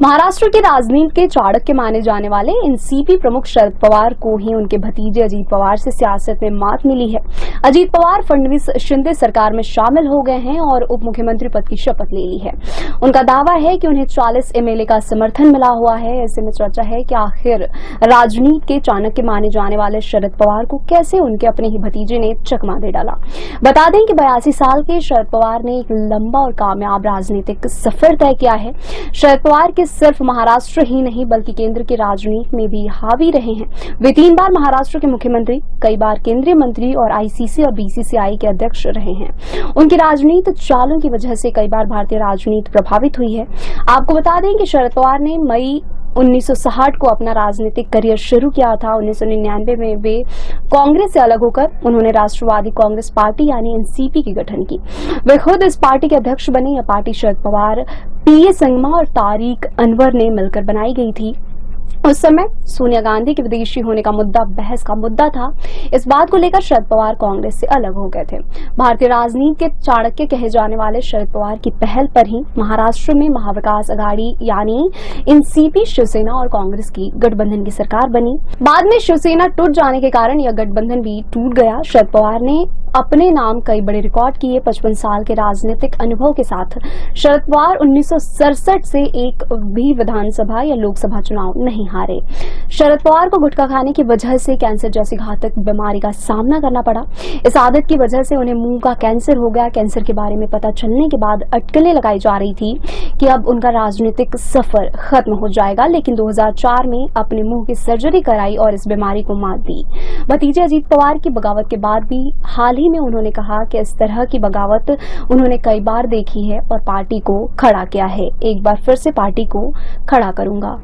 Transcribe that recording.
महाराष्ट्र की राजनीति के चाणक्य माने जाने वाले एनसीपी प्रमुख शरद पवार को ही उनके भतीजे अजीत पवार से सियासत में मात मिली है। अजीत पवार फडणवीस शिंदे सरकार में शामिल हो गए हैं और उप मुख्यमंत्री पद की शपथ ले ली है। उनका दावा है कि उन्हें 40 एमएलए का समर्थन मिला हुआ है। ऐसे में चर्चा है कि आखिर राजनीति के चाणक्य माने जाने वाले शरद पवार को कैसे उनके अपने ही भतीजे ने चकमा दे डाला। बता दें कि 82 साल के शरद पवार ने एक लंबा और कामयाब राजनीतिक सफर तय किया है। शरद पवार के सिर्फ महाराष्ट्र ही नहीं बल्कि केंद्र की राजनीति में भी हावी रहे हैं। वे 3 बार महाराष्ट्र के मुख्यमंत्री, कई बार केंद्रीय मंत्री और आईसीसी और बीसीसीआई के अध्यक्ष रहे हैं। उनकी राजनीतिक चालों की वजह से कई बार भारतीय राजनीति प्रभावित हुई है। आपको बता दें कि शरद पवार ने मई 1960 को अपना राजनीतिक करियर शुरू किया था। 1999 में वे कांग्रेस से अलग होकर उन्होंने राष्ट्रवादी कांग्रेस पार्टी यानी एनसीपी की गठन की। वे खुद इस पार्टी के अध्यक्ष बने। यह पार्टी शरद पवार, पीए संगमा और तारिक अनवर ने मिलकर बनाई गई थी। उस समय सोनिया गांधी के विदेशी होने का मुद्दा बहस का मुद्दा था। इस बात को लेकर शरद पवार कांग्रेस से अलग हो गए थे। भारतीय राजनीति के चाणक्य कहे जाने वाले शरद पवार की पहल पर ही महाराष्ट्र में महाविकास आघाड़ी यानी एनसीपी, शिवसेना और कांग्रेस की गठबंधन की सरकार बनी। बाद में शिवसेना टूट जाने के कारण यह गठबंधन भी टूट गया। शरद पवार ने अपने नाम कई बड़े रिकॉर्ड किए। 55 साल के राजनीतिक अनुभव के साथ शरद पवार 1967 से एक भी विधानसभा या लोकसभा चुनाव नहीं हारे। शरद पवार को गुटखा खाने की वजह से कैंसर जैसी घातक बीमारी का सामना करना पड़ा। इस आदत की वजह से उन्हें मुंह का कैंसर हो गया। कैंसर के बारे में पता चलने के बाद अटकलें लगाई जा रही थी कि अब उनका राजनीतिक सफर खत्म हो जाएगा, लेकिन 2004 में अपने मुंह की सर्जरी कराई और इस बीमारी को मात दी। भतीजे अजीत पवार की बगावत के बाद भी हाल ही में उन्होंने कहा कि इस तरह की बगावत उन्होंने कई बार देखी है और पार्टी को खड़ा किया है। एक बार फिर से पार्टी को खड़ा करूंगा।